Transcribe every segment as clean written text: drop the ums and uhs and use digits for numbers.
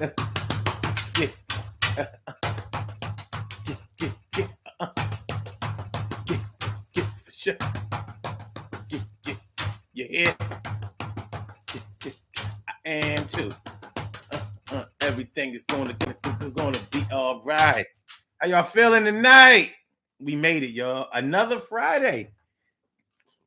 Yeah. Get, get, get, get, for sure. Get. You hear? Get. I am too. Everything is gonna be all right. How y'all feeling tonight? We made it, y'all. Another Friday.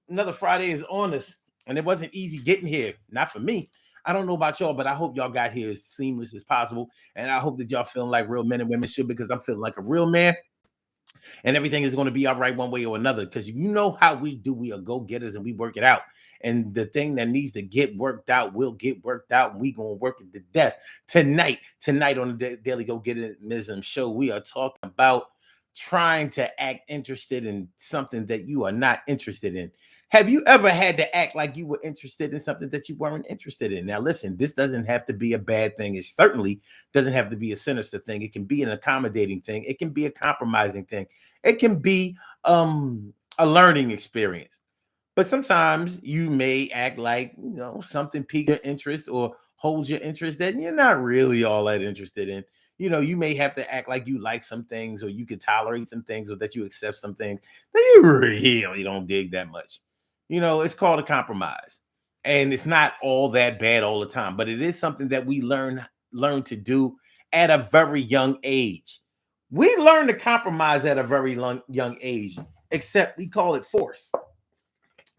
Another Friday is on us, and it wasn't easy getting here. Not for me. I don't know about y'all, but I hope y'all got here as seamless as possible. And I hope that y'all feeling like real men and women should, because I'm feeling like a real man, and everything is going to be all right one way or another. Because you know how we do, we are go getters and we work it out. And the thing that needs to get worked out will get worked out, and we gonna work it to death tonight on the Daily Go Getterism show. We are talking about trying to act interested in something that you are not interested in. Have you ever had to act like you were interested in something that you weren't interested in? Now listen, this doesn't have to be a bad thing. It certainly doesn't have to be a sinister thing. It can be an accommodating thing. It can be a compromising thing. It can be a learning experience. But sometimes you may act like, something piques your interest or holds your interest that you're not really all that interested in. You may have to act like you like some things, or you could tolerate some things, or that you accept some things that you really don't dig that much. It's called a compromise. And it's not all that bad all the time, but it is something that we learn to do at a very young age. We learn to compromise at a very young age, except we call it force.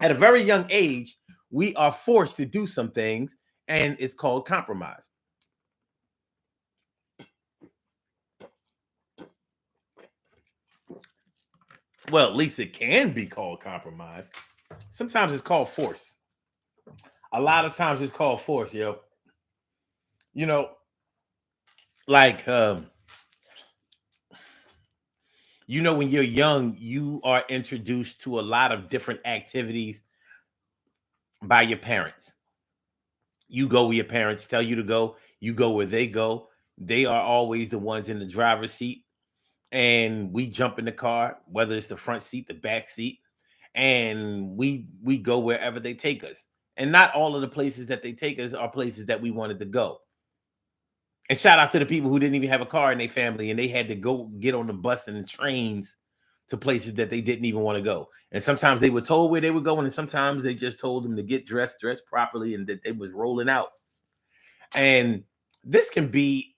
At a very young age, we are forced to do some things, and it's called compromise. Well, at least it can be called compromise. Sometimes it's called force. A lot of times it's called force, yo. You know, like when you're young, you are introduced to a lot of different activities by your parents. You go where your parents tell you to go, you go where they go. They are always the ones in the driver's seat, and we jump in the car, whether it's the front seat, the back seat, and we go wherever they take us. And not all of the places that they take us are places that we wanted to go. And shout out to the people who didn't even have a car in their family, and they had to go get on the bus and the trains to places that they didn't even want to go. And sometimes they were told where they were going, and sometimes they just told them to get dressed properly, and that they was rolling out. And this can be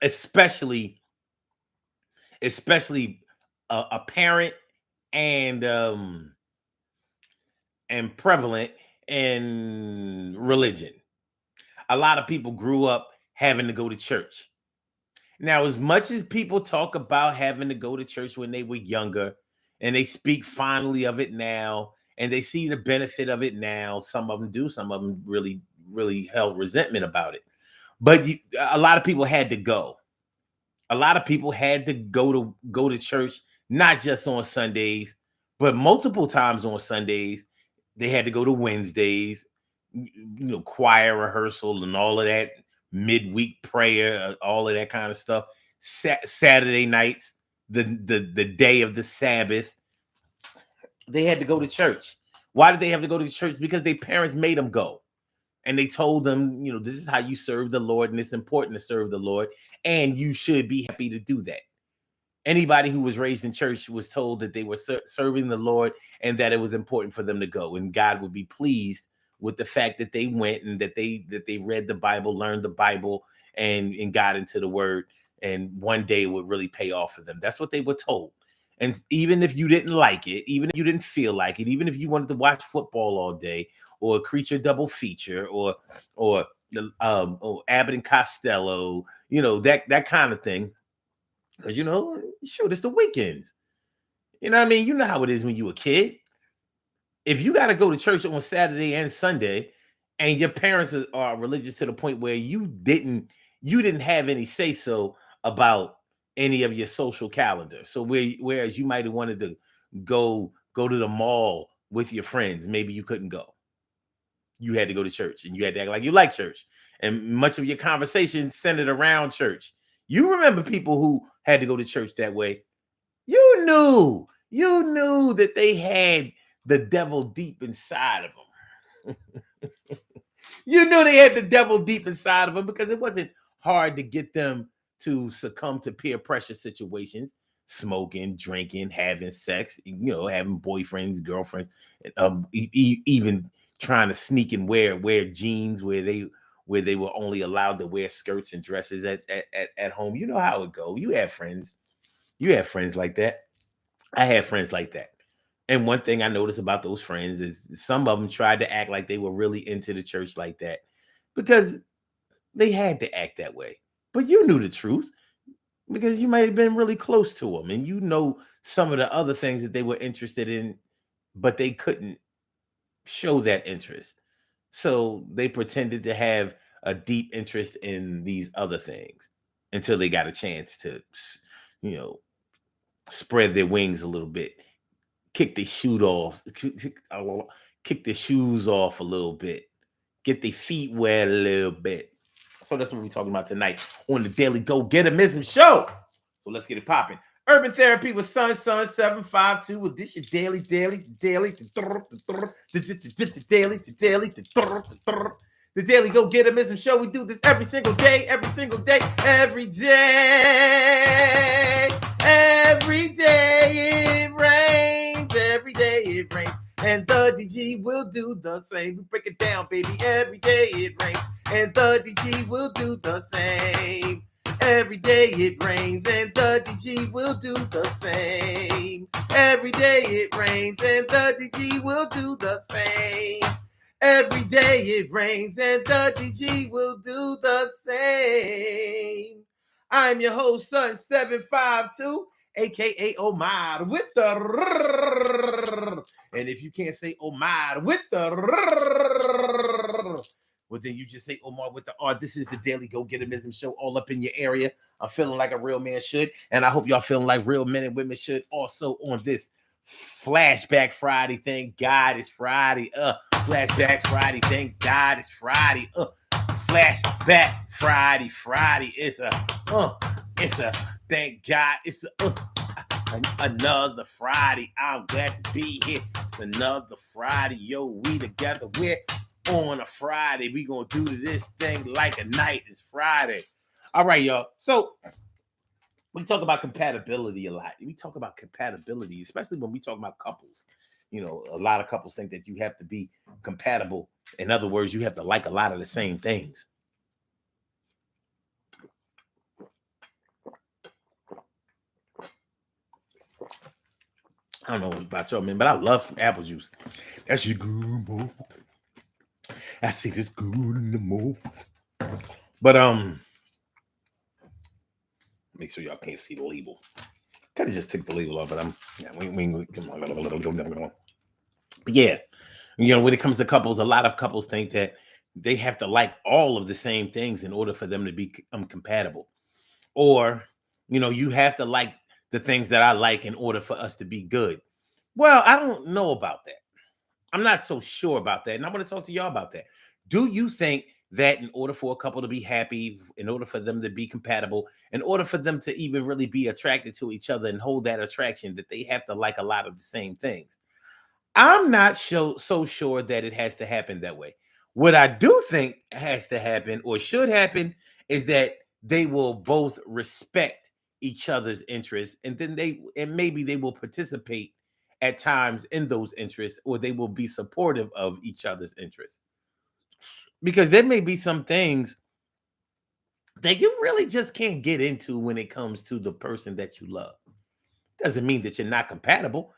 especially apparent and prevalent in religion. A lot of people grew up having to go to church. Now, as much as people talk about having to go to church when they were younger, and they speak fondly of it now, and they see the benefit of it now, some of them do, some of them really, really held resentment about it. But a lot of people had to go. A lot of people had to go to church, not just on Sundays, but multiple times on Sundays. They had to go to Wednesdays, choir rehearsal and all of that, midweek prayer, all of that kind of stuff. Saturday nights, the day of the Sabbath, they had to go to church. Why did they have to go to church? Because their parents made them go. And they told them, this is how you serve the Lord, and it's important to serve the Lord, and you should be happy to do that. Anybody who was raised in church was told that they were serving the Lord, and that it was important for them to go, and God would be pleased with the fact that they went, and that they read the Bible, learned the Bible, and got into the Word, and one day it would really pay off for them. That's what they were told. And even if you didn't like it, even if you didn't feel like it, even if you wanted to watch football all day, or a Creature double feature, or Abbott and Costello, that kind of thing. Because shoot, it's the weekends. You know what I mean? You know how it is when you a kid. If you got to go to church on Saturday and Sunday, and your parents are religious to the point where you didn't have any say so about any of your social calendar. So whereas you might have wanted to go to the mall with your friends, maybe you couldn't go. You had to go to church, and you had to act like you like church. And much of your conversation centered around church. You remember people who had to go to church that way. You knew that they had the devil deep inside of them. You knew they had the devil deep inside of them, because it wasn't hard to get them to succumb to peer pressure situations, smoking, drinking, having sex, having boyfriends, girlfriends, even trying to sneak and wear jeans where they were only allowed to wear skirts and dresses at home. You know how it go. You have friends. You have friends like that. I had friends like that. And one thing I noticed about those friends is some of them tried to act like they were really into the church like that because they had to act that way. But you knew the truth because you might have been really close to them and you know some of the other things that they were interested in, but they couldn't show that interest. So they pretended to have a deep interest in these other things until they got a chance to, you know, spread their wings a little bit, kick their shoe off, kick their shoes off a little bit, get their feet wet a little bit. So that's what we're talking about tonight on the Daily Go Getimism Show. So let's get it popping. Urban Therapy with Sun 752. Well, this is daily. The Daily Go Getimism Show. We do this every single day. Every day it rains. Every day it rains. And the DG will do the same. We break it down, baby. Every day it rains. And the DG will do the same. Every day it rains and the DG will do the same. Every day it rains and the DG will do the same. Every day it rains and the DG will do the same. I'm your host, Sun 752, aka Omar with the and if you can't say Omar with the well, then you just say Omar with the R. This is the Daily Go Getimism Show all up in your area. I'm feeling like a real man should. And I hope y'all feeling like real men and women should also on this Flashback Friday. Thank God it's Friday. Flashback Friday. Thank God it's Friday. Flashback Friday. It's a thank God it's another Friday. I'm glad to be here. It's another Friday. Yo, we together. We're on a Friday. We gonna do this thing like a night. It's Friday. All right, y'all. So we talk about compatibility a lot. We talk about compatibility, especially when we talk about couples. A lot of couples think that you have to be compatible. In other words, you have to like a lot of the same things. I don't know about y'all, man, but I love some apple juice. That's your good, boy. I see this good in the move. But make sure y'all can't see the label. Gotta just take the label off, but yeah. When it comes to couples, a lot of couples think that they have to like all of the same things in order for them to be compatible. Or, you have to like the things that I like in order for us to be good. Well, I don't know about that. I'm not so sure about that. And I want to talk to y'all about that. Do you think that in order for a couple to be happy, in order for them to be compatible, in order for them to even really be attracted to each other and hold that attraction, that they have to like a lot of the same things? I'm not so sure that it has to happen that way. What I do think has to happen or should happen is that they will both respect each other's interests, and then maybe they will participate at times in those interests, or they will be supportive of each other's interests. Because there may be some things that you really just can't get into when it comes to the person that you love. Doesn't mean that you're not compatible.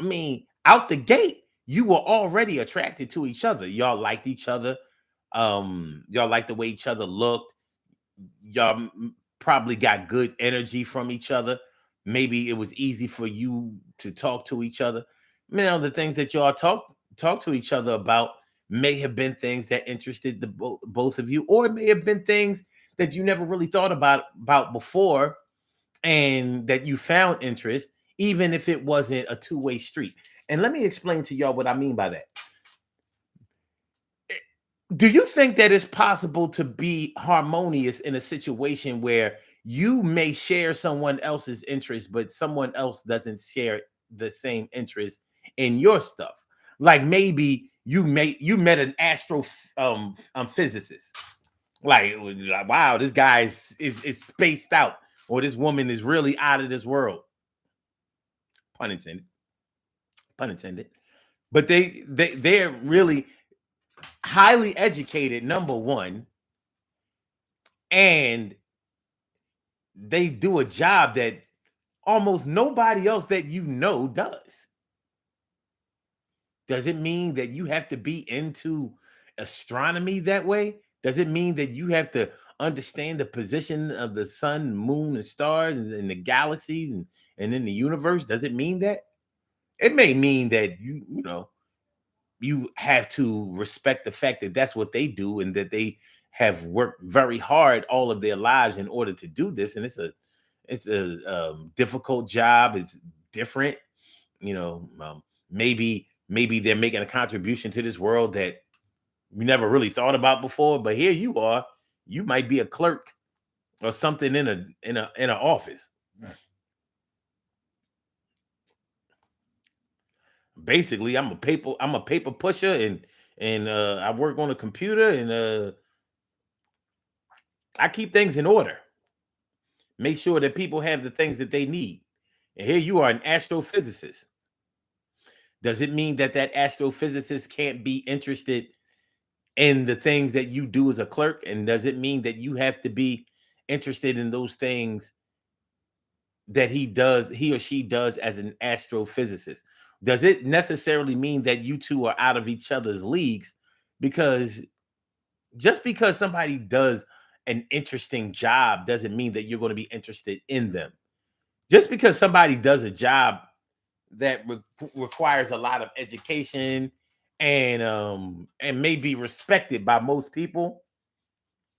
I mean, out the gate, you were already attracted to each other. Y'all liked each other. Y'all liked the way each other looked. Y'all probably got good energy from each other. Maybe it was easy for you to talk to each other. The things that y'all talk to each other about may have been things that interested the both of you, or it may have been things that you never really thought about before, and that you found interest, even if it wasn't a two-way street. And let me explain to y'all what I mean by that. Do you think that it's possible to be harmonious in a situation where you may share someone else's interest, but someone else doesn't share the same interest in your stuff? Like maybe you met an physicist, Like, wow, this guy is spaced out, or this woman is really out of this world. Pun intended. Pun intended. But they're really highly educated, number one, and they do a job that almost nobody else that you know does. Does it mean that you have to be into astronomy that way? Does it mean that you have to understand the position of the sun, moon, and stars and the galaxies and in the universe? Does it mean that? It may mean that you have to respect the fact that that's what they do and that they have worked very hard all of their lives in order to do this. And it's a difficult job. It's different. you know maybe they're making a contribution to this world that you never really thought about before, but here you are. You might be a clerk or something in an office. Basically, I'm a paper pusher, and I work on a computer, and I keep things in order, make sure that people have the things that they need. And here you are, an astrophysicist. Does it mean that that astrophysicist can't be interested in the things that you do as a clerk? And does it mean that you have to be interested in those things that he or she does as an astrophysicist? Does it necessarily mean that you two are out of each other's leagues? Because just because somebody does an interesting job doesn't mean that you're going to be interested in them. Just because somebody does a job that requires a lot of education and may be respected by most people,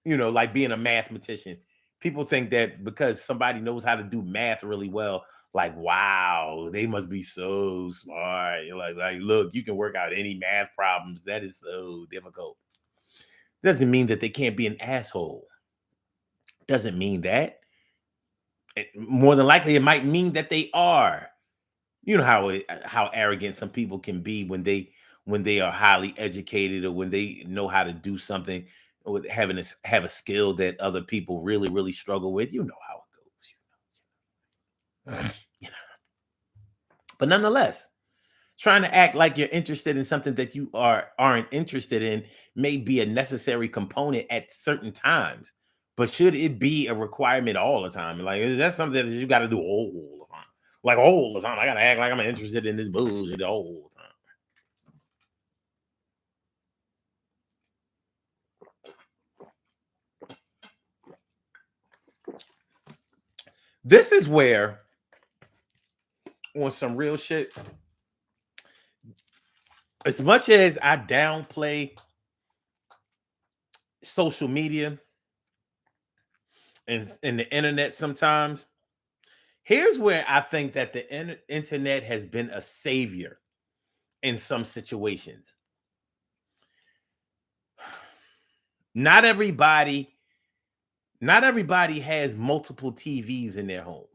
like being a mathematician. People think that because somebody knows how to do math really well, like, wow, they must be so smart. You're like, look, you can work out any math problems. That is so difficult. Doesn't mean that they can't be an asshole. Doesn't mean that. More than likely, it might mean that they are. You know how arrogant some people can be when they are highly educated, or when they know how to do something, with have a skill that other people really really struggle with. You know how it goes. You know. But nonetheless, trying to act like you're interested in something that you aren't interested in may be a necessary component at certain times. But should it be a requirement all the time? Like, is that something that you got to do all the time? Like, all the time, I got to act like I'm interested in this bullshit all the time. This is where, on some real shit, as much as I downplay social media and the internet sometimes, here's where I think that the internet has been a savior in some situations. Not everybody, not everybody has multiple TVs in their home.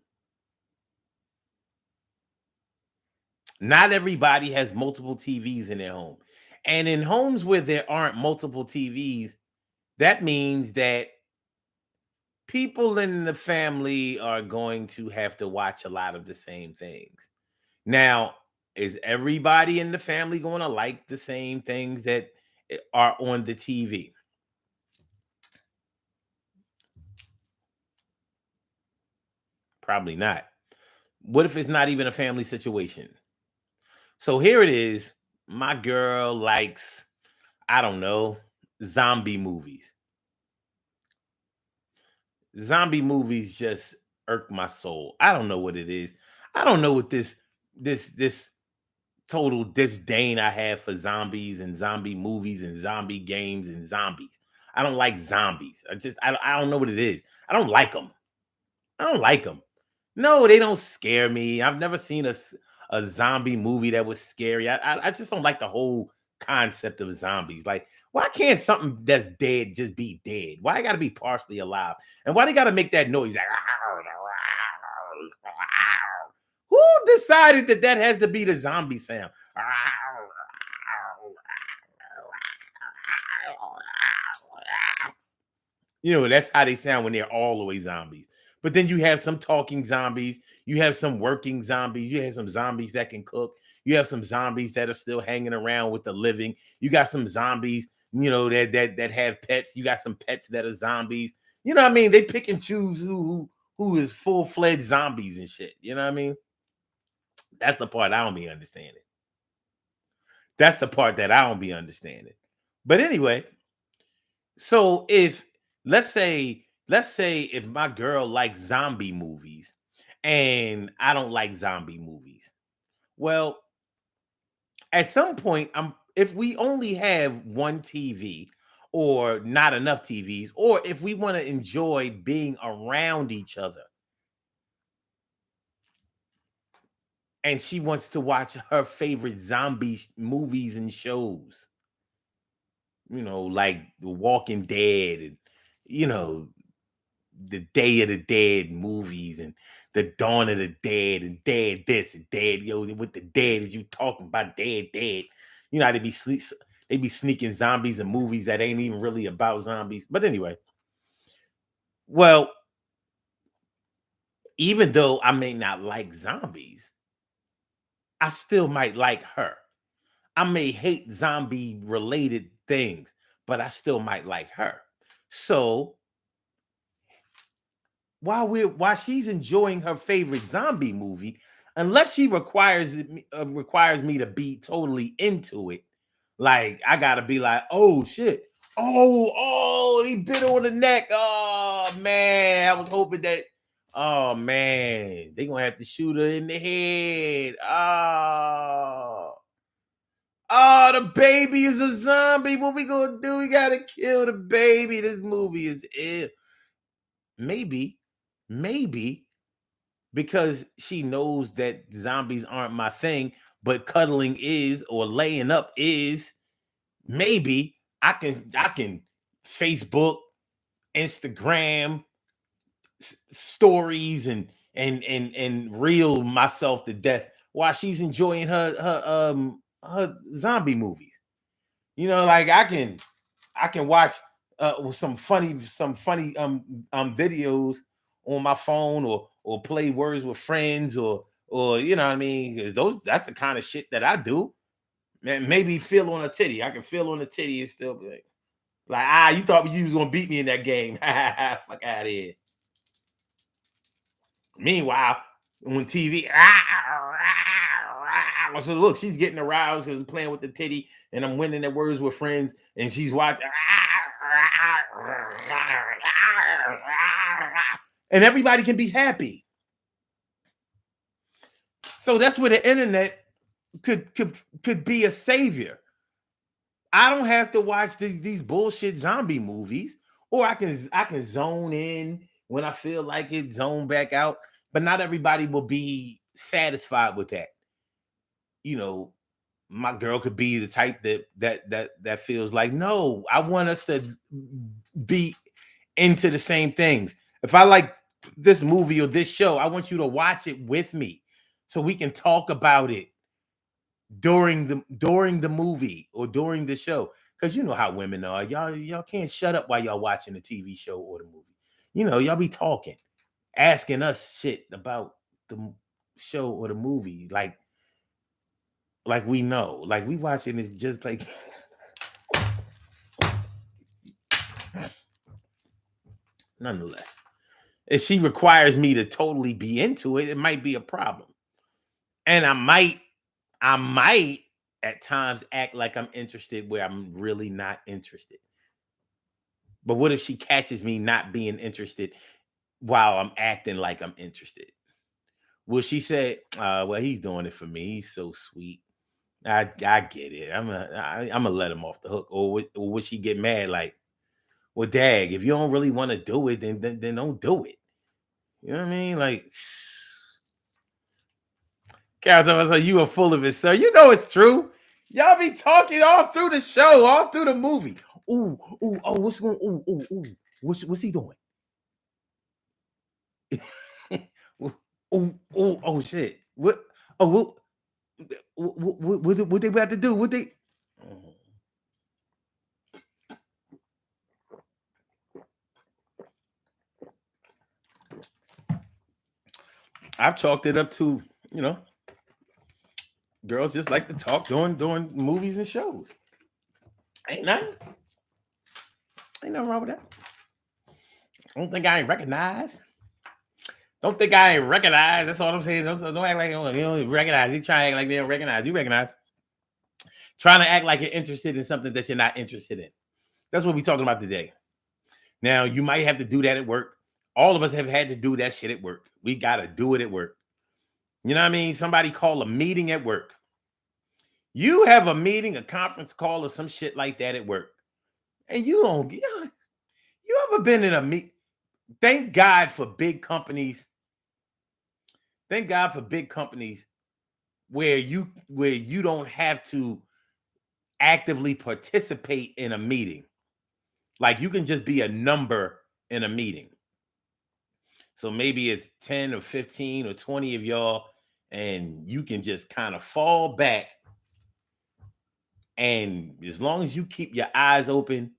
Not everybody has multiple TVs in their home. And in homes where there aren't multiple TVs, that means that people in the family are going to have to watch a lot of the same things. Now, is everybody in the family going to like the same things that are on the TV? Probably not. What if it's not even a family situation? So here it is. My girl likes, I don't know, zombie movies. Zombie movies just irk my soul. I don't know what it is. I don't know what this total disdain I have for zombies and zombie movies and zombie games and zombies. I don't like zombies. I don't know what it is. I don't like them. I don't like them. No, they don't scare me. I've never seen a zombie movie that was scary. I just don't like the whole concept of zombies. Like, why can't something that's dead just be dead? Why it got to be partially alive? And why they got to make that noise? Like, who decided that that has to be the zombie sound? That's how they sound when they're all the way zombies. But then you have some talking zombies, you have some working zombies, you have some zombies that can cook, you have some zombies that are still hanging around with the living. You got some zombies, that have pets. You got some pets that are zombies. You know what I mean? They pick and choose who is full-fledged zombies and shit. You know what I mean? That's the part I don't be understanding. That's the part that I don't be understanding. But anyway, so if let's say if my girl likes zombie movies and I don't like zombie movies. Well, at some point, if we only have one TV or not enough TVs, or if we want to enjoy being around each other and she wants to watch her favorite zombie movies and shows, like The Walking Dead and you know the Day of the Dead movies and the Dawn of the Dead and Dead this and Dead with the dead as you talking about dead. How they be sneaking zombies in movies that ain't even really about zombies. But anyway, well, even though I may not like zombies, I still might like her. I may hate zombie related things, but I still might like her. So while she's enjoying her favorite zombie movie, unless she requires me to be totally into it, like I gotta be like, oh shit, he bit her on the neck. Oh man, I was hoping that. Oh man, they gonna have to shoot her in the head. Oh, the baby is a zombie. What we gonna do? We gotta kill the baby. This movie is ill. Maybe because she knows that zombies aren't my thing, but cuddling is or laying up is. Maybe I can Facebook, Instagram stories and reel myself to death while she's enjoying her zombie movies. Like I can watch some funny videos on my phone or play words with friends or what I mean. 'Cause that's the kind of shit that I do. Man, maybe feel on a titty. I can feel on a titty and still be like, you thought you was gonna beat me in that game. Fuck out of here. Meanwhile, on TV, so look, she's getting aroused because I'm playing with the titty and I'm winning at words with friends, and she's watching, and everybody can be happy. So that's where the internet could be a savior. I don't have to watch these bullshit zombie movies, or I can zone in when I feel like it, zone back out. But not everybody will be satisfied with that. You know, my girl could be the type that feels like, no, I want us to be into the same things. If I like this movie or this show, I want you to watch it with me so we can talk about it during the movie or during the show. Because you know how women are. Y'all can't shut up while y'all watching the TV show or the movie. Y'all be talking, asking us shit about the show or the movie. Like we know. Like we watching this just like nonetheless. If she requires me to totally be into it, it might be a problem. And I might at times act like I'm interested where I'm really not interested. But what if she catches me not being interested while I'm acting like I'm interested? Will she say, well, he's doing it for me. He's so sweet. I get it. I'm gonna let him off the hook. Or would she get mad like, well, dag, if you don't really want to do it, then don't do it. You know what I mean? Like, Carol, I was like, you are full of it, sir. You know it's true. Y'all be talking all through the show, all through the movie. What's going? What's he doing? Shit. What? Oh, what they about to do? What they? I've chalked it up to, you know, girls just like to talk during movies and shows. Ain't nothing. Ain't nothing wrong with that. Don't think I ain't recognized. Don't think I ain't recognized. That's all I'm saying. Don't act like you don't recognize. You try to act like they don't recognize. You recognize. Trying to act like you're interested in something that you're not interested in. That's what we're talking about today. Now, you might have to do that at work. All of us have had to do that shit at work. We got to do it at work. You know what I mean? Somebody call a meeting at work. You have a meeting, a conference call, or some shit like that at work. And you don't get. You ever been in a meet? Thank God for big companies. Thank God for big companies where you don't have to actively participate in a meeting. Like you can just be a number in a meeting. So maybe it's 10 or 15 or 20 of y'all, and you can just kind of fall back. And as long as you keep your eyes open,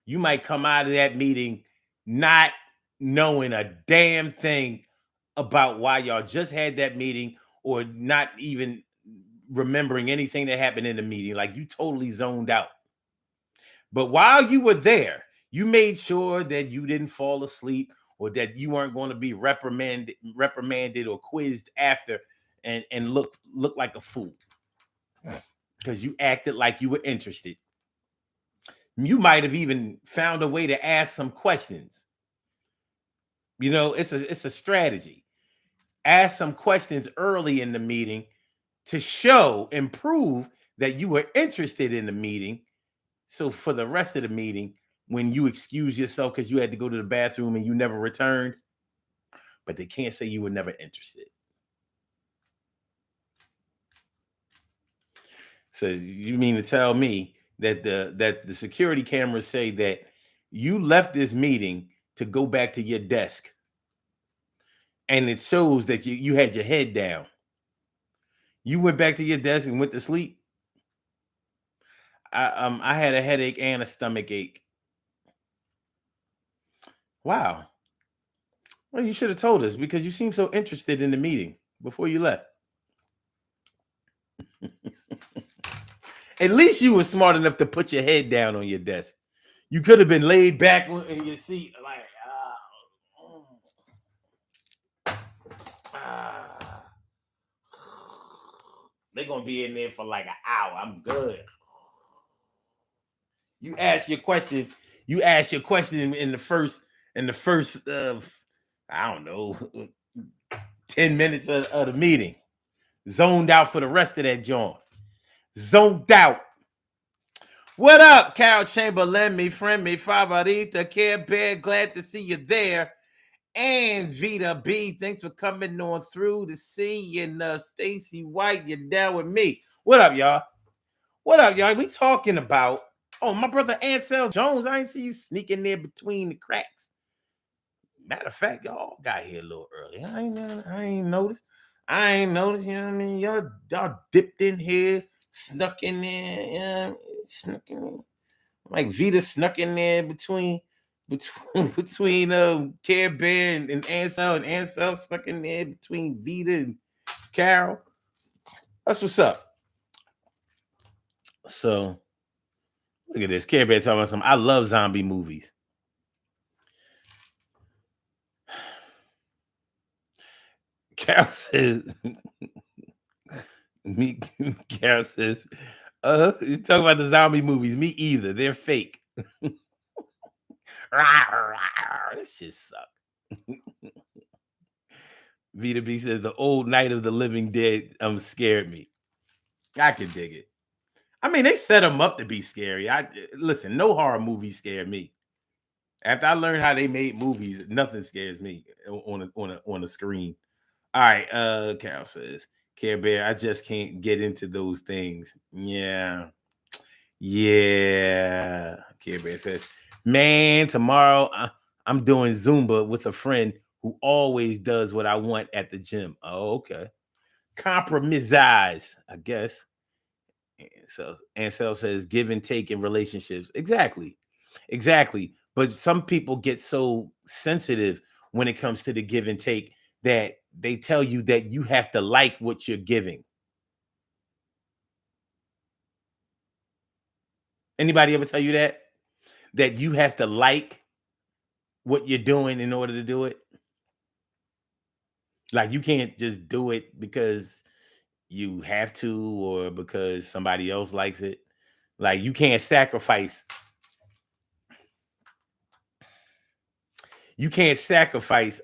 you might come out of that meeting not knowing a damn thing about why y'all just had that meeting, or not even remembering anything that happened in the meeting. Like you totally zoned out. But while you were there, you made sure that you didn't fall asleep, or that you weren't going to be reprimanded or quizzed after, and look like a fool because you acted like you were interested. You might have even found a way to ask some questions. You know, it's a strategy. Ask some questions early in the meeting to show and prove that you were interested in the meeting. So for the rest of the meeting, when you excuse yourself because you had to go to the bathroom and you never returned, but they can't say you were never interested. So you mean to tell me that the security cameras say that you left this meeting to go back to your desk, and it shows that you had your head down. You went back to your desk and went to sleep. I had a headache and a stomach ache. Wow. Well, you should have told us because you seemed so interested in the meeting before you left. At least you were smart enough to put your head down on your desk. You could have been laid back in your seat, like, ah. They're gonna be in there for like an hour. I'm good. You ask your question. You ask your question in the first I don't know 10 minutes of the meeting. Zoned out for the rest of that joint. Zoned out. What up, Carol Chamberlain, me friend, me favorita, Care Bear, glad to see you there. And Vita B, thanks for coming on through to see. And Stacy White, you're down with me. What up, y'all? What up, y'all? We talking about, oh, my brother Ansel Jones. I ain't see you sneaking there between the cracks. Matter of fact, y'all got here a little early. I ain't noticed. You know what I mean? Y'all dipped in here, snuck in there, snuck in there. Like Vita snuck in there between Care Bear and Ansel, and Ansel snuck in there between Vita and Carol. That's what's up. So look at this. Care Bear talking about something. I love zombie movies. Carol says, me, Carol says, you talk about the zombie movies. Me either. They're fake. This shit suck. Vita B says, the old Night of the Living Dead scared me. I can dig it. I mean, they set them up to be scary. Listen, no horror movies scare me. After I learned how they made movies, nothing scares me on the screen. All right, Carol says, Care Bear, I just can't get into those things. Yeah. Care Bear says, man, tomorrow I'm doing Zumba with a friend who always does what I want at the gym. Oh, okay. Compromise, I guess. So Ansel says, give and take in relationships. Exactly. But some people get so sensitive when it comes to the give and take, that they tell you that you have to like what you're giving. Anybody ever tell you that? That you have to like what you're doing in order to do it? Like you can't just do it because you have to or because somebody else likes it. Like you can't sacrifice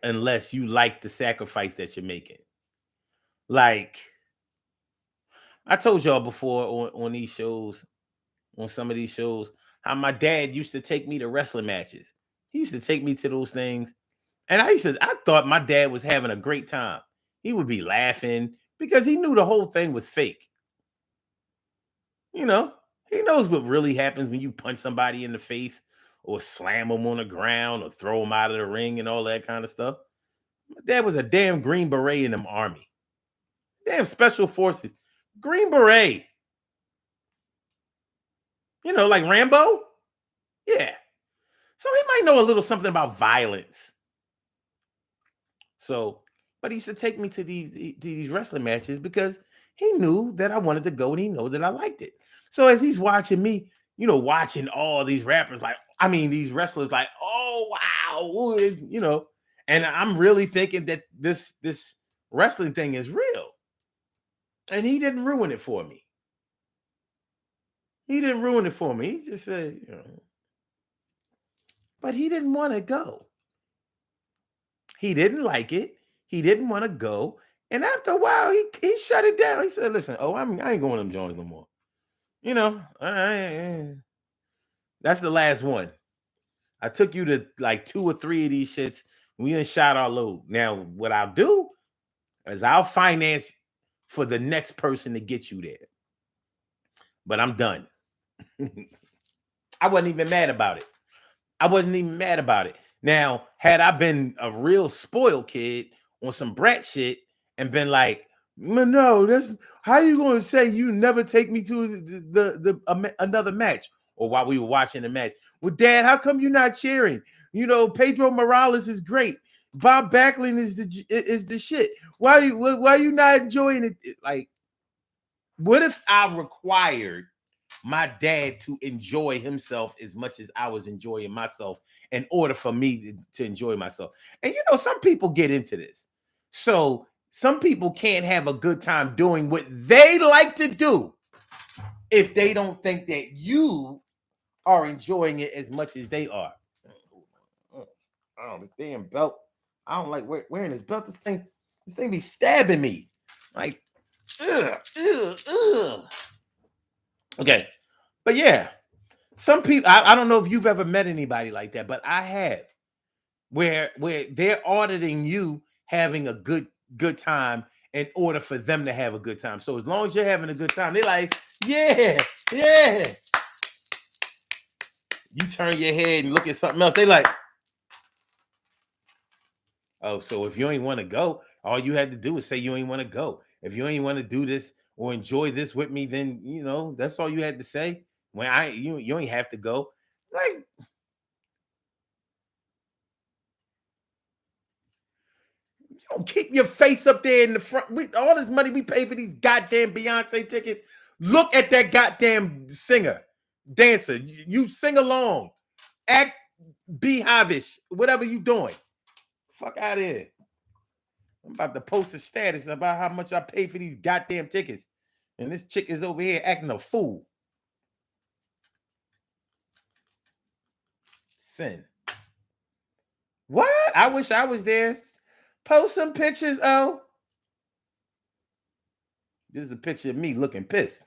unless you like the sacrifice that you're making. Like I told y'all before on these shows, on some of these shows, how my dad used to take me to wrestling matches. He used to take me to those things. And I thought my dad was having a great time. He would be laughing because he knew the whole thing was fake. You know, he knows what really happens when you punch somebody in the face or slam them on the ground or throw them out of the ring and all that kind of stuff. My dad was a damn Green Beret in the army. Damn special forces. Green Beret. You know, like Rambo? Yeah. So he might know a little something about violence. So, but he used to take me to these wrestling matches because he knew that I wanted to go and he knew that I liked it. So as he's watching me, watching all these rappers, these wrestlers, like, oh wow, and I'm really thinking that this wrestling thing is real. And he didn't ruin it for me. He didn't ruin it for me. He just said, but he didn't want to go. He didn't like it. He didn't want to go. And after a while, he shut it down. He said, listen, I ain't going to them joints no more. That's the last one. I took you to like 2 or 3 of these shits. We done shot our load. Now, what I'll do is I'll finance for the next person to get you there. But I'm done. I wasn't even mad about it. Now, had I been a real spoiled kid on some brat shit and been like, no, that's how you going to say you never take me to another match, or while we were watching the match? Well, Dad, how come you're not cheering? Pedro Morales is great. Bob Backlund is the shit. Why you not enjoying it? Like, what if I required my dad to enjoy himself as much as I was enjoying myself in order for me to enjoy myself? And some people get into this. So some people can't have a good time doing what they like to do if they don't think that you are enjoying it as much as they are. Oh, this damn belt. I don't like wearing this belt. This thing be stabbing me. Like, ugh, ugh, ugh. Okay. But yeah, some people, I don't know if you've ever met anybody like that, but I have, where they're auditing you having a good time in order for them to have a good time. So as long as you're having a good time, they're like, yeah. You turn your head and look at something else. They like, oh, so if you ain't want to go, all you had to do is say you ain't want to go. If you ain't want to do this or enjoy this with me, then that's all you had to say. When you ain't have to go. Like, don't keep your face up there in the front. All this money we pay for these goddamn Beyonce tickets. Look at that goddamn singer, dancer. You sing along, act beehivish, whatever you doing. Fuck out of here. I'm about to post a status about how much I pay for these goddamn tickets. And this chick is over here acting a fool. Sin. What? I wish I was there. Post some pictures, oh. This is a picture of me looking pissed.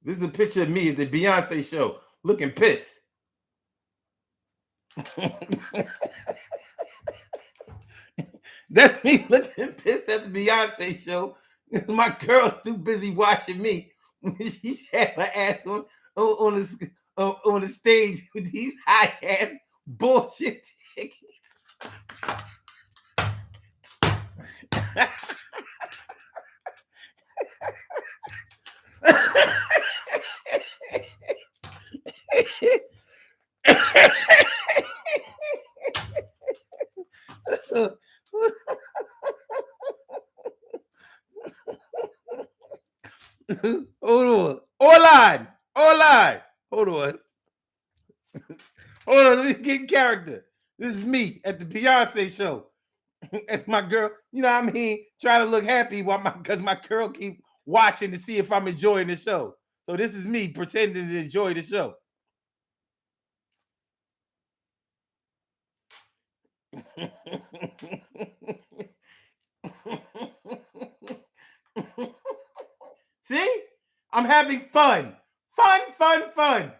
This is a picture of me at the Beyonce show looking pissed. That's me looking pissed at the Beyonce show. My girl's too busy watching me. She had her ass on the stage with these high ass bullshit tickets. get in character. This is me at the Beyonce show. It's my girl, you know what I mean? Trying to look happy while because my girl keep watching to see if I'm enjoying the show. So this is me pretending to enjoy the show. See? I'm having fun. Fun, fun, fun.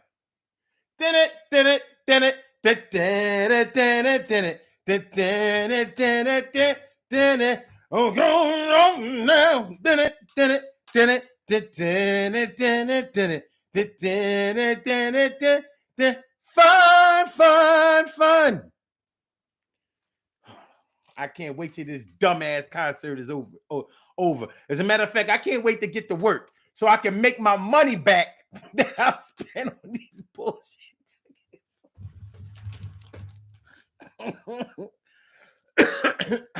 Did it, did it, did it, did it, did it, did it, did it, did it, did it, did it. Oh, go on now. Did it, did it, did it, did it, did it, did it, did it, did it, did it. Fun, fun, fun. I can't wait till this dumbass concert is over. As a matter of fact, I can't wait to get to work so I can make my money back that I spent on these bullshit.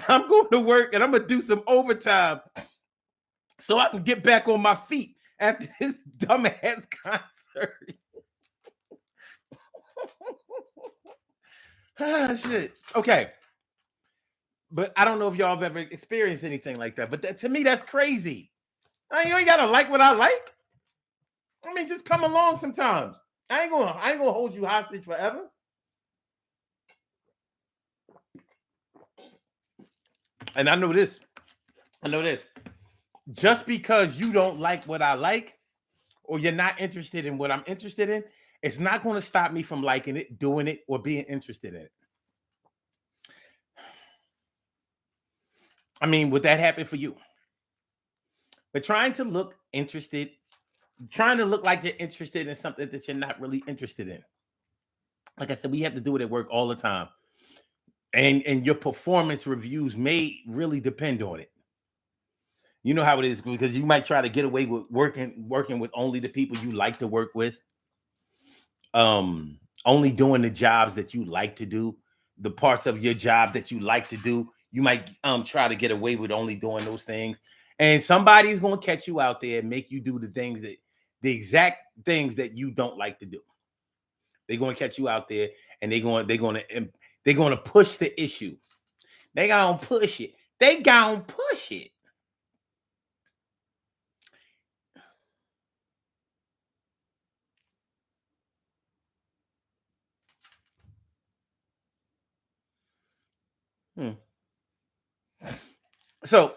I'm going to work and I'm gonna do some overtime so I can get back on my feet after this dumbass concert. Ah, shit. Okay. But I don't know if y'all have ever experienced anything like that. But to me, that's crazy. You ain't gotta like what I like. I mean, just come along sometimes. I ain't gonna hold you hostage forever. And I know this. Just because you don't like what I like, or you're not interested in what I'm interested in, it's not going to stop me from liking it, doing it, or being interested in it. I mean, would that happen for you? But trying to look interested, trying to look like you're interested in something that you're not really interested in. Like I said, we have to do it at work all the time. And your performance reviews may really depend on it. You know how it is, because you might try to get away with working with only the people you like to work with. Only doing the jobs that you like to do, the parts of your job that you like to do. You might try to get away with only doing those things. And somebody's going to catch you out there and make you do the exact things that you don't like to do. They're going to catch you out there and they're going to push the issue. They're going to push it. They going to push it. So,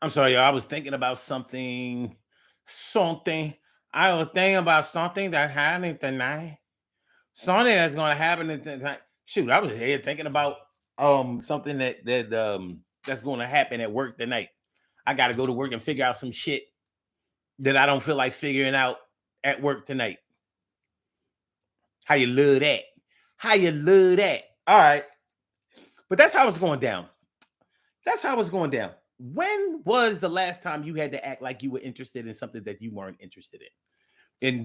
I'm sorry, y'all. I was thinking about something. I was thinking about something that happened tonight. Something that's going to happen tonight. Shoot, I was here thinking about something that's going to happen at work tonight. I got to go to work and figure out some shit that I don't feel like figuring out at work tonight. How you love that? How you love that? All right. But that's how it's going down. When was the last time you had to act like you were interested in something that you weren't interested in?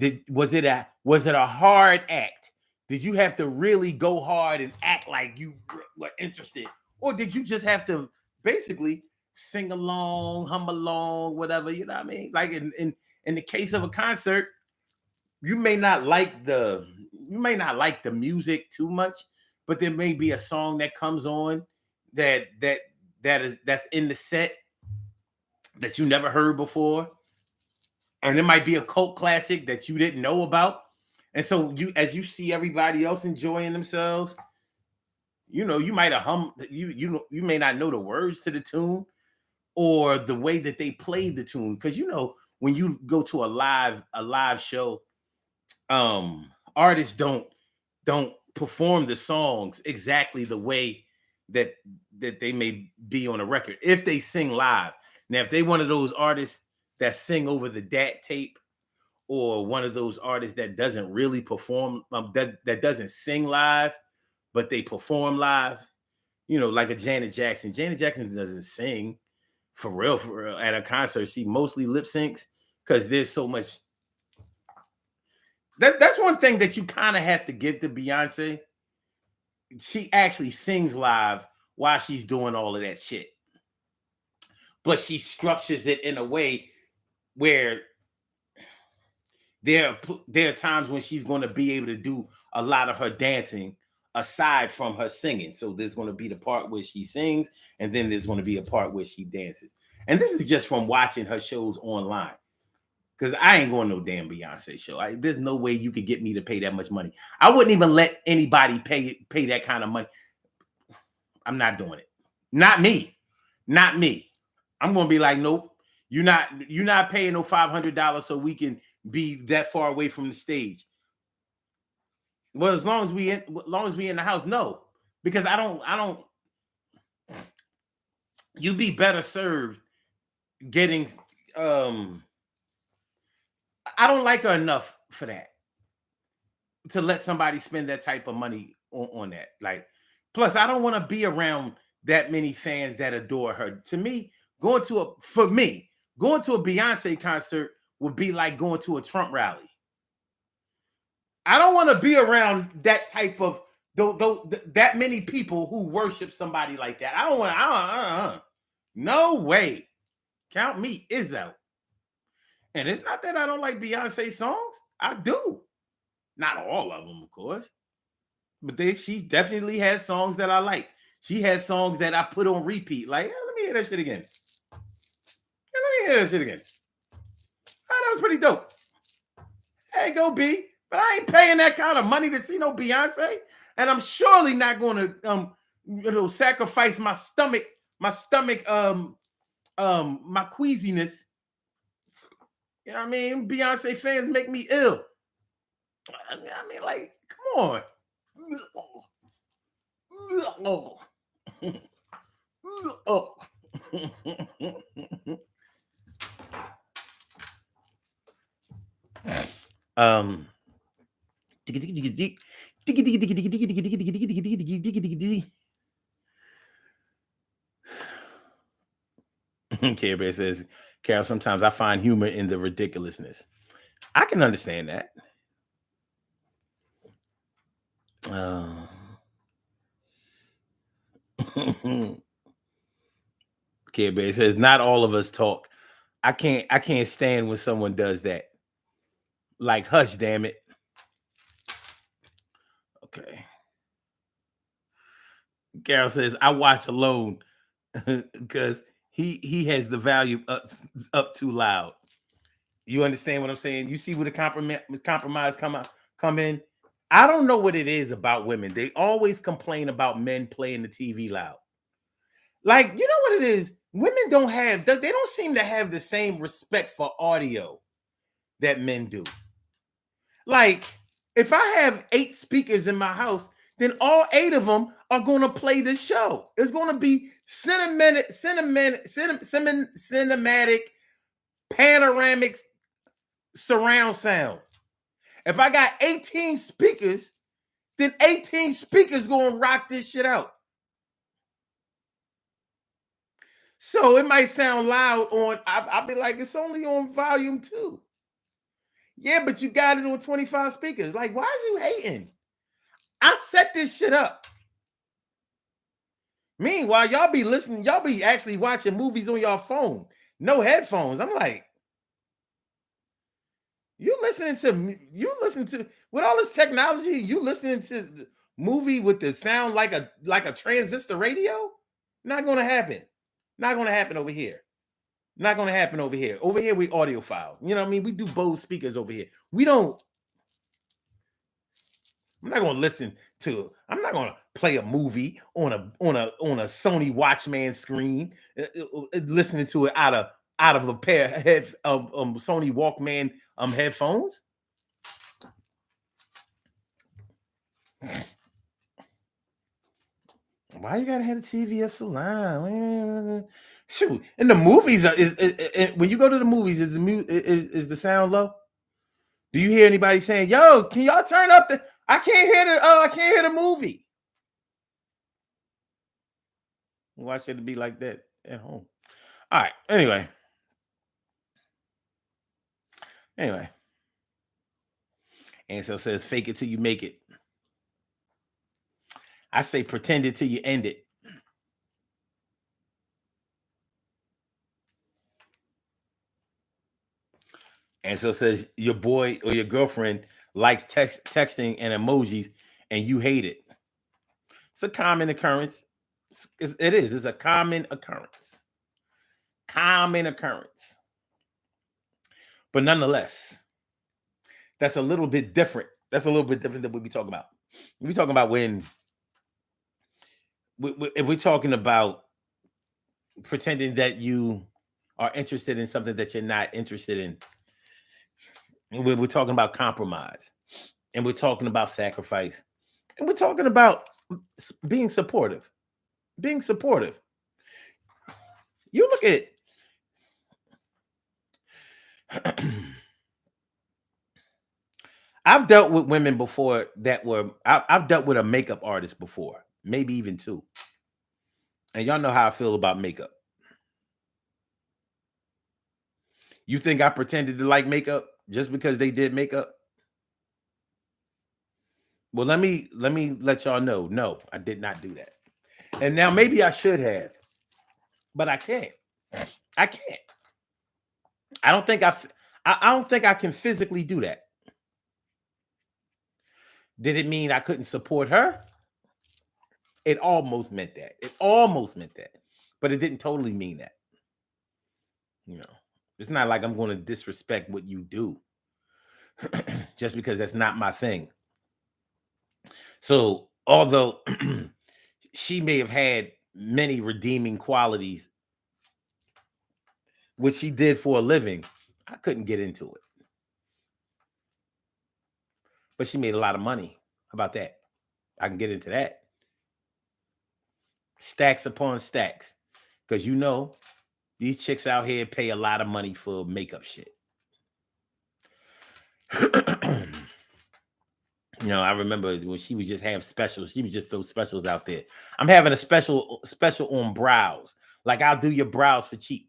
And was it a hard act? Did you have to really go hard and act like you were interested? Or did you just have to basically sing along, hum along, whatever, you know what I mean? Like in the case of a concert, you may not like the music too much, but there may be a song that comes on that's in the set that you never heard before, and it might be a cult classic that you didn't know about. And so as you see everybody else enjoying themselves, you might have hummed. You may not know the words to the tune or the way that they played the tune, because when you go to a live show, artists don't perform the songs exactly the way that they may be on a record if they sing live. Now, if they one of those artists that sing over the DAT tape, or one of those artists that doesn't really perform, that doesn't sing live, but they perform live, like a Janet Jackson. Janet Jackson doesn't sing for real at a concert. She mostly lip syncs because there's so much. That's one thing that you kind of have to give to Beyonce. She actually sings live while she's doing all of that shit, but she structures it in a way where there are times when she's going to be able to do a lot of her dancing aside from her singing. So there's going to be the part where she sings, and then there's going to be a part where she dances. And this is just from watching her shows online. Because I ain't going to no damn Beyonce show. There's no way you could get me to pay that much money. I wouldn't even let anybody pay that kind of money. I'm not doing it. Not me. Not me. I'm gonna be like, nope. You're not paying no $500 so we can be that far away from the stage. Well, as long as we in the house, no, because I don't. You'd be better served getting. I don't like her enough for that to let somebody spend that type of money on that. Like, plus, I don't want to be around that many fans that adore her. To me, going to a Beyonce concert would be like going to a Trump rally. I don't want to be around that type of that many people who worship somebody like that. I don't want to. No way. Count me is out. And it's not that I don't like Beyonce songs. I do. Not all of them, of course. But she definitely has songs that I like. She has songs that I put on repeat. Like, let me hear that shit again. Oh, that was pretty dope. Hey, go B. But I ain't paying that kind of money to see no Beyonce. And I'm surely not going to sacrifice my stomach, my queasiness. You know what I mean? Beyonce fans make me ill. I mean, like, come on. Care Bear says, Carol, sometimes I find humor in the ridiculousness. I can understand that. Care Bear says, not all of us talk. I can't stand when someone does that. Like, hush, damn it. Okay. Carol says, I watch alone because he has the volume up too loud. You understand what I'm saying? You see where the compromise come in? I don't know what it is about women. They always complain about men playing the TV loud. Like, you know what it is? Women they don't seem to have the same respect for audio that men do. Like, if I have 8 speakers in my house, then all 8 of them are going to play the show. It's going to be cinematic, panoramic surround sound. If I got 18 speakers, then 18 speakers going to rock this shit out. So it might sound loud on, I'll be like, it's only on volume 2. Yeah, but you got it on 25 speakers. Like, why are you hating? I set this shit up. Meanwhile, y'all be actually watching movies on your phone. No headphones. I'm like, you listening to with all this technology, you listening to the movie with the sound like a transistor radio? Not gonna happen. Not gonna happen over here. Not gonna happen over here. Over here, we audiophile. You know what I mean? We do Bose speakers over here. I'm not gonna play a movie on a Sony Watchman screen, listening to it out of a pair of Sony Walkman headphones. Why you gotta have the TV so loud? Shoot, in the movies, when you go to the movies, is the sound low? Do you hear anybody saying, "Yo, can y'all turn up the"? I can't hear the movie. Why should it be like that at home? All right. Anyway. Ansel says, "Fake it till you make it." I say, "Pretend it till you end it." Ansel says, "Your boy or your girlfriend likes texting and emojis, and you hate it. It's a common occurrence. It is. It's a common occurrence. Common occurrence. But nonetheless, that's a little bit different. That's a little bit different than what we talking about. We talking about when if we're talking about pretending that you are interested in something that you're not interested in. We're talking about compromise, and we're talking about sacrifice, and we're talking about being supportive. Being supportive. You look at I've dealt with women before that were I've dealt with a makeup artist before, maybe even two. And y'all know how I feel about makeup. You think I pretended to like makeup just because they did makeup? Well, let me let y'all know. No, I did not do that. And now maybe I should have, but I can't. I can't. I don't think I don't think I can physically do that. Did it mean I couldn't support her? It almost meant that. It almost meant that. But it didn't totally mean that. You know. It's not like I'm going to disrespect what you do just because that's not my thing. So, although she may have had many redeeming qualities, which she did for a living, I couldn't get into it. But she made a lot of money. How about that? I can get into that. Stacks upon stacks. Because these chicks out here pay a lot of money for makeup shit. I remember when she would just have specials. She would just throw specials out there. I'm having a special on brows. Like, I'll do your brows for cheap.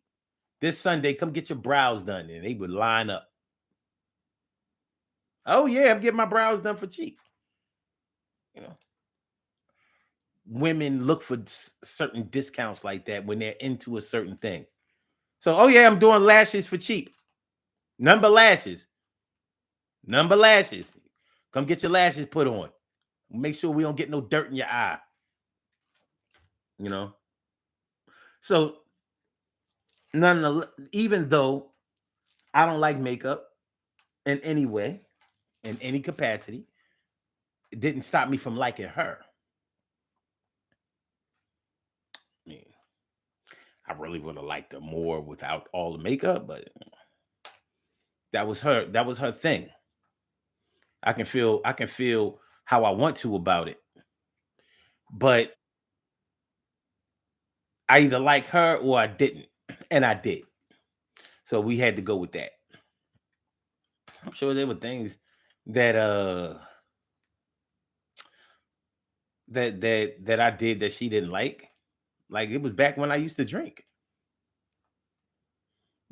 This Sunday, come get your brows done. And they would line up. Oh, yeah, I'm getting my brows done for cheap. Women look for certain discounts like that when they're into a certain thing. So, oh, yeah, I'm doing lashes for cheap. Number lashes. Come get your lashes put on. Make sure we don't get no dirt in your eye. So even though I don't like makeup in any way, in any capacity, it didn't stop me from liking her. I mean, I really would have liked her more without all the makeup, but that was her thing. I can feel how I want to about it. But I either like her or I didn't. And I did. So we had to go with that. I'm sure there were things that that I did that she didn't like. Like, it was back when I used to drink.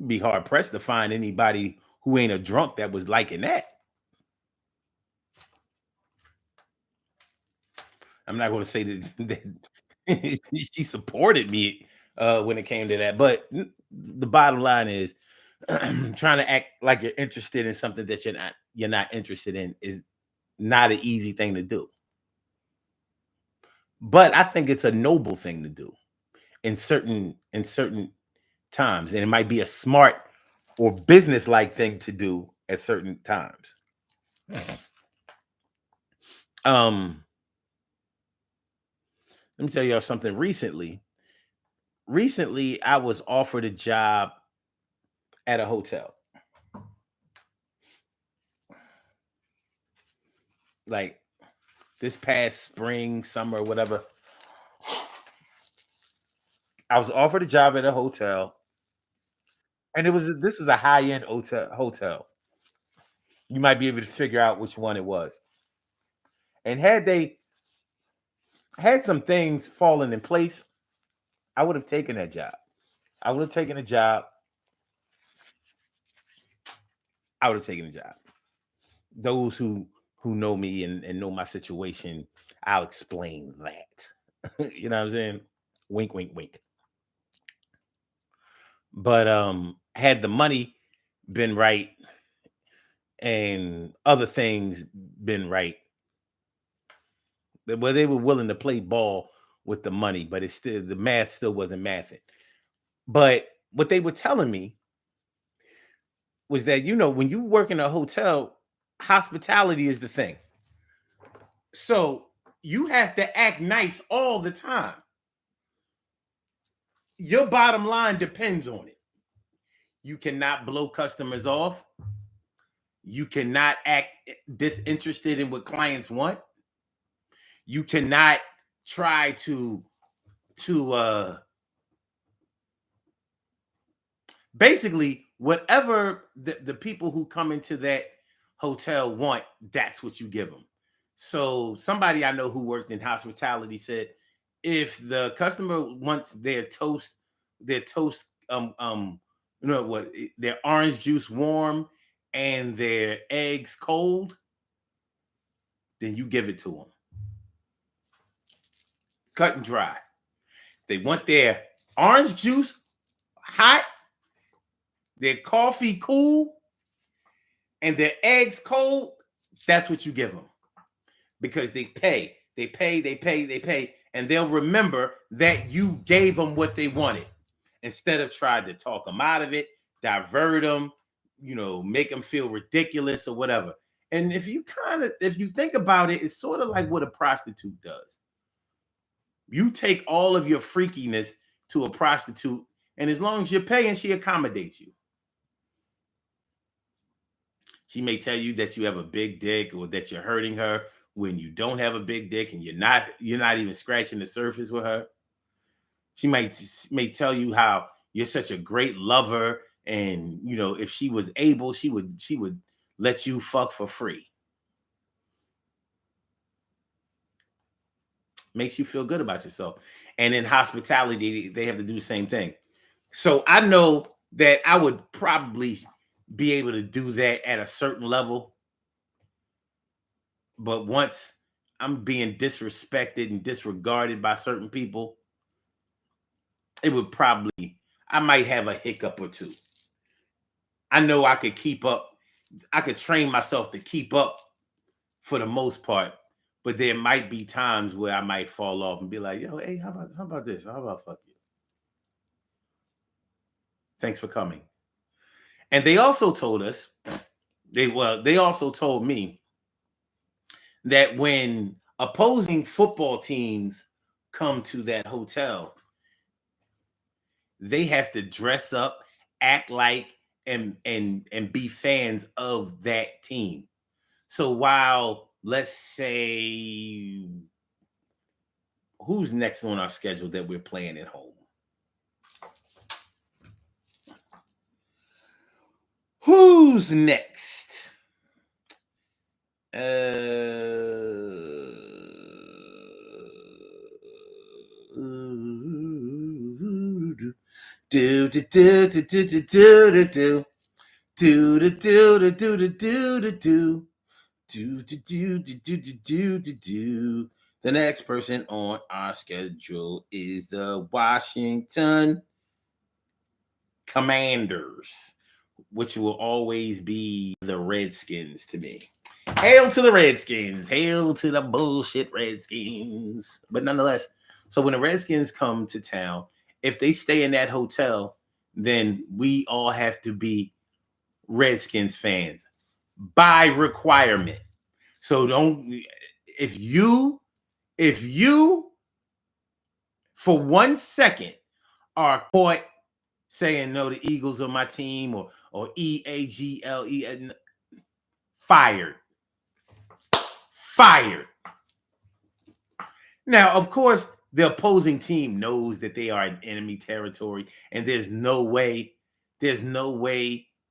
Be hard pressed to find anybody who ain't a drunk that was liking that. I'm not going to say that she supported me when it came to that, but the bottom line is trying to act like you're interested in something that you're not interested in is not an easy thing to do. But I think it's a noble thing to do in certain times, and it might be a smart or business-like thing to do at certain times. Um, Let me tell y'all something. Recently, I was offered a job at a hotel. Like, this past spring, summer, whatever. I was offered a job at a hotel, and this was a high-end hotel. You might be able to figure out which one it was. And had they had some things fallen in place, I would have taken that job. I would have taken a job. I would have taken a job. Those who know me and know my situation, I'll explain that. You know what I'm saying? Wink, wink, wink. But had the money been right, and other things been right. Well, they were willing to play ball with the money, but it's still the math still wasn't mathing. But what they were telling me was that when you work in a hotel, hospitality is the thing. So you have to act nice all the time. Your bottom line depends on it. You cannot blow customers off. You cannot act disinterested in what clients want. You cannot try to basically whatever the people who come into that hotel want, that's what you give them. So somebody I know who worked in hospitality said if the customer wants their toast their orange juice warm and their eggs cold, then you give it to them. Cut and dry. They want their orange juice hot, their coffee cool, and their eggs cold. That's what you give them. Because they pay, and they'll remember that you gave them what they wanted instead of trying to talk them out of it, divert them, make them feel ridiculous or whatever. And if you think about it, it's sort of like what a prostitute does. You take all of your freakiness to a prostitute, and as long as you're paying, she accommodates you. She may tell you that you have a big dick or that you're hurting her when you don't have a big dick and you're not even scratching the surface with her. She may tell you how you're such a great lover, and if she was able, she would let you fuck for free. Makes you feel good about yourself. And in hospitality, they have to do the same thing. So I know that I would probably be able to do that at a certain level. But once I'm being disrespected and disregarded by certain people, I might have a hiccup or two. I know I could keep up. I could train myself to keep up for the most part, but there might be times where I might fall off and be like, yo, hey, how about this? How about fuck you? Thanks for coming. And they also told us, they also told me that when opposing football teams come to that hotel, they have to dress up, act like, and be fans of that team. So while, let's say, who's next on our schedule that we're playing at home? Who's next? The next person on our schedule is the Washington Commanders, which will always be the Redskins to me. Hail to the Redskins. Hail to the bullshit Redskins. But nonetheless, so when the Redskins come to town, if they stay in that hotel, then we all have to be Redskins fans by requirement. So if you for 1 second are caught saying no, the Eagles are my team, or EAGLE, fired. Now, of course, the opposing team knows that they are in enemy territory, and there's no way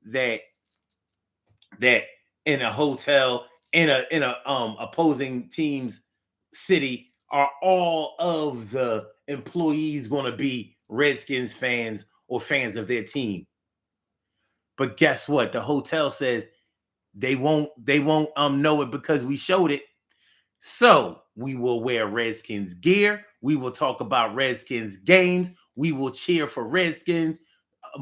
that in a hotel in a opposing team's city are all of the employees going to be Redskins fans or fans of their team. But guess what? The hotel says they won't know it because we showed it. So we will wear Redskins gear. We will talk about Redskins games. We will cheer for Redskins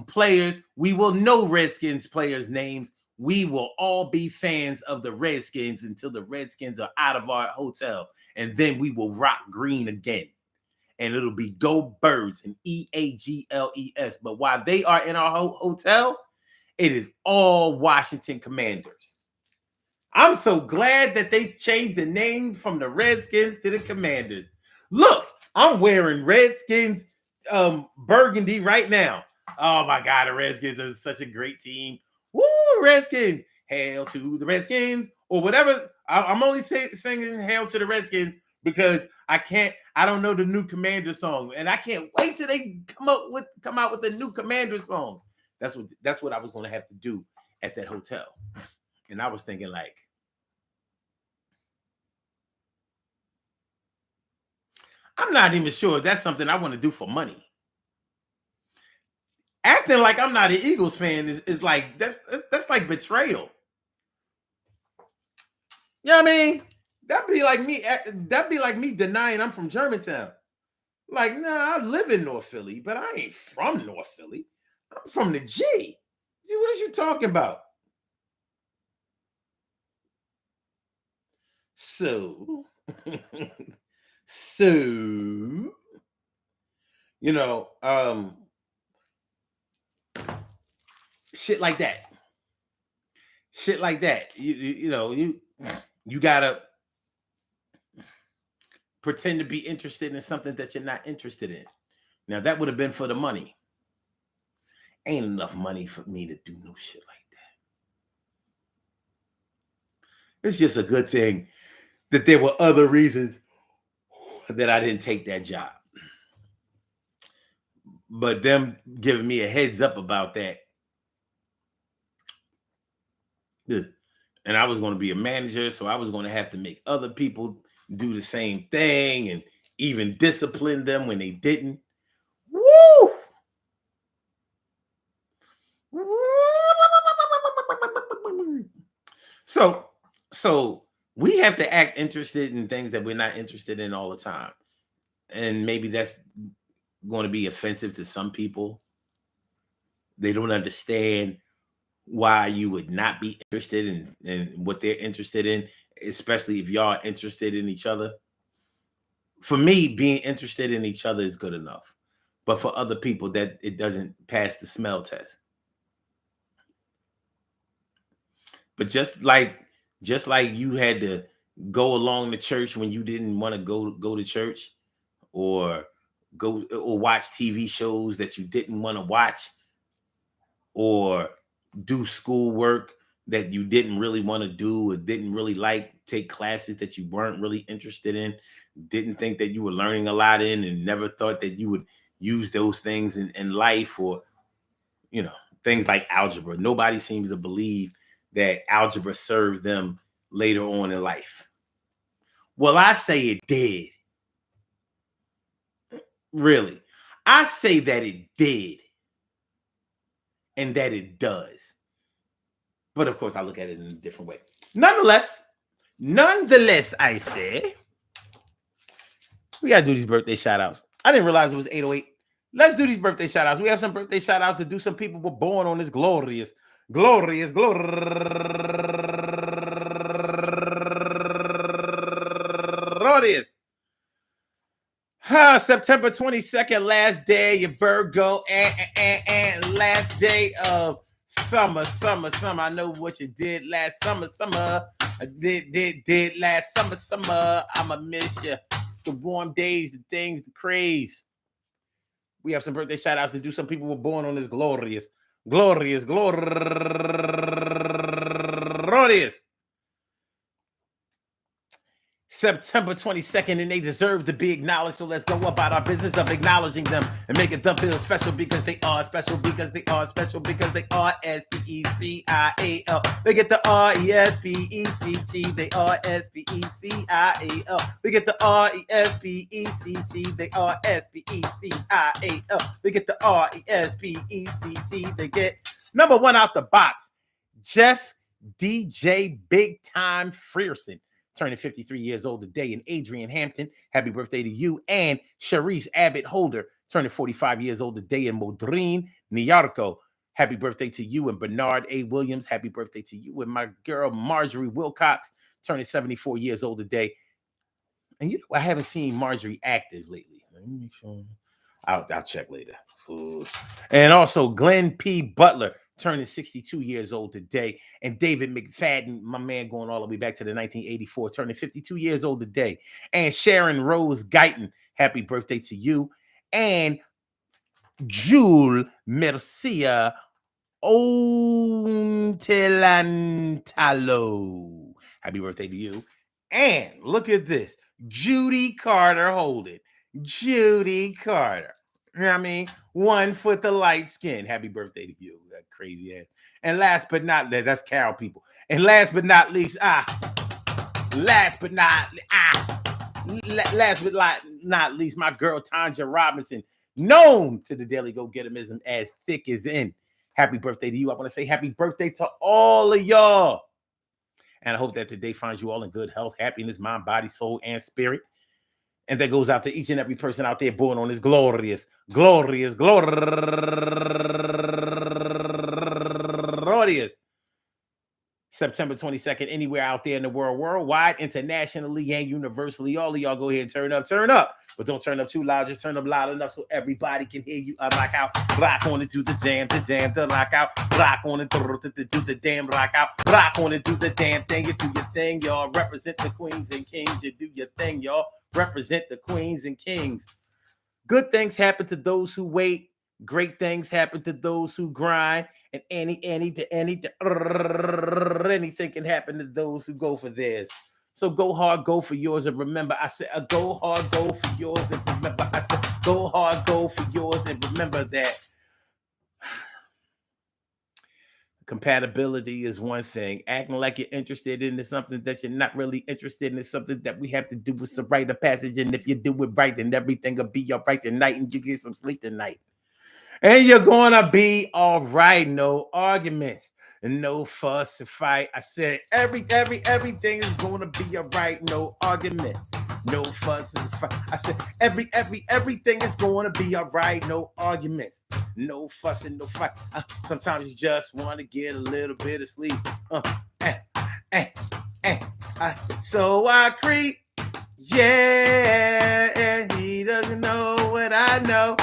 players. We will know Redskins players' names. we will all be fans of the Redskins until the Redskins are out of our hotel. And then we will rock green again. And it'll be Go Birds and EAGLES. But while they are in our hotel, it is all Washington Commanders. I'm so glad that they changed the name from the Redskins to the Commanders. Look, I'm wearing Redskins burgundy right now. Oh my God, the Redskins are such a great team. Woo, Redskins. Hail to the Redskins or whatever. I'm only singing hail to the Redskins because I don't know the new Commander song. And I can't wait till they come out with the new Commander song. That's what I was going to have to do at that hotel. And I was thinking like, I'm not even sure if that's something I want to do for money. Acting like I'm not an Eagles fan is like that's like betrayal. You know what I mean? That'd be like me denying I'm from Germantown. Like, nah, I live in North Philly, but I ain't from North Philly. I'm from the G. What is you talking about? So, so, you know, shit like that. Shit like that. You gotta pretend to be interested in something that you're not interested in. Now that would have been for the money. Ain't enough money for me to do no shit like that. It's just a good thing that there were other reasons that I didn't take that job. But them giving me a heads up about that. And I was going to be a manager, so I was going to have to make other people do the same thing and even discipline them when they didn't. Woo! So we have to act interested in things that we're not interested in all the time. And maybe that's going to be offensive to some people. They don't understand why you would not be interested in what they're interested in, especially if y'all are interested in each other. For me, being interested in each other is good enough. But for other people, that it doesn't pass the smell test. But just like you had to go along to church when you didn't want to go to church, or go or watch TV shows that you didn't want to watch, or do schoolwork that you didn't really want to do or didn't really like, take classes that you weren't really interested in, didn't think that you were learning a lot in, and never thought that you would use those things in life, or things like algebra. Nobody seems to believe that algebra served them later on in life. Well, I say it did. Really. I say that it did. And that it does. But of course, I look at it in a different way. Nonetheless, I say, we got to do these birthday shout outs. I didn't realize it was 8:08. Let's do these birthday shout outs. We have some birthday shout outs to do. Some people were born on this glorious September 22nd, last day of Virgo, and last day of summer. I know what you did last summer. I did last summer. I'ma miss you. The warm days, the things, the craze. We have some birthday shout outs to do. Some people were born on this glorious. September 22nd, and they deserve to be acknowledged. So let's go about our business of acknowledging them and making them feel special, because they are special, because they are special, because they are SPECIAL. They get the RESPECT. They are SPECIAL. They get the RESPECT. They are SPECIAL. They get the RESPECT. They get number one out the box, Jeff DJ Big Time Frierson, turning 53 years old today, and Adrian Hampton, happy birthday to you. And Sharice Abbott Holder, turning 45 years old today in Modrin, New York. Happy birthday to you and Bernard A. Williams. Happy birthday to you and my girl Marjorie Wilcox, turning 74 years old today. And you know, I haven't seen Marjorie active lately. Let me make sure. I'll check later. Ooh. And also Glenn P. Butler, turning 62 years old today. And David McFadden, my man, going all the way back to the 1984, turning 52 years old today. And Sharon Rose Guyton, happy birthday to you. And Jule Mercia Ontelantalo, happy birthday to you. And look at this, Judy Carter Holden. Judy Carter. You know what I mean? 1 foot the light skin. Happy birthday to you. That crazy ass. And last but not least, that's Carol people. And last but not least, last but not least, my girl Tanja Robinson, known to the Daily Go Getterism as Thick as In. Happy birthday to you. I want to say happy birthday to all of y'all. And I hope that today finds you all in good health, happiness, mind, body, soul, and spirit. And that goes out to each and every person out there born on this glorious September 22nd, anywhere out there in the world, worldwide, internationally, and universally. All of y'all go ahead and turn up. But don't turn up too loud. Just turn up loud enough so everybody can hear you. Rock out, rock on it, do the damn, the rock out. Rock on it, do the damn, rock out. Rock on it, do the damn thing. You do your thing, y'all. Represent the queens and kings. You do your thing, y'all. Represent the queens and kings. Good things happen to those who wait. Great things happen to those who grind. And anything can happen to those who go for theirs. So go hard, go for yours. And remember, I said, go hard, go for yours. And remember, I said, go hard, go for yours. And remember that compatibility is one thing. Acting like you're interested in something that you're not really interested in is something that we have to do with some rite of passage. And if you do it right, then everything will be all right tonight and you get some sleep tonight. And you're gonna be all right. No arguments and no fuss and fight. I said everything is gonna be all right. No argument, no fuss and fight. I said everything is gonna be all right. No arguments, no fuss and no fight. Sometimes you just want to get a little bit of sleep. So I creep. Yeah, he doesn't know what I know.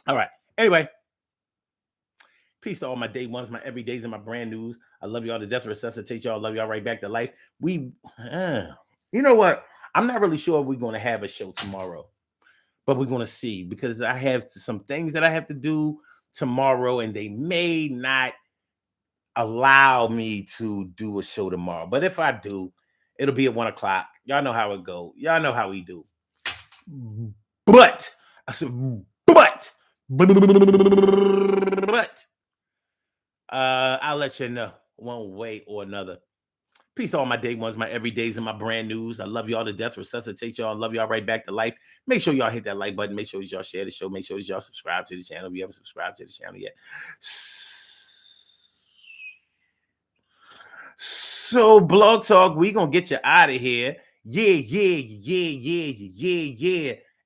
All right. Anyway, peace to all my day ones, my everydays, and my brand news. I love y'all to death. Resuscitate y'all. Love y'all right back to life. You know what? I'm not really sure if we're going to have a show tomorrow, but we're going to see because I have some things that I have to do tomorrow, and they may not allow me to do a show tomorrow. But if I do, it'll be at 1 o'clock. Y'all know how it go. Y'all know how we do. But I said, I'll let you know one way or another. Peace to all my day ones, my everydays, and my brand news. I love y'all to death. Resuscitate y'all. Love y'all right back to life. Make sure y'all hit that like button. Make sure y'all share the show. Make sure y'all subscribe to the channel if you haven't subscribed to the channel yet. So, Blog Talk, we gonna get you out of here. Yeah.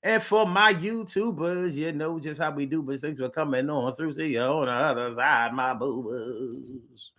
And for my YouTubers, you know just how we do, but things are coming on through. See you on the other side, my boo-boos.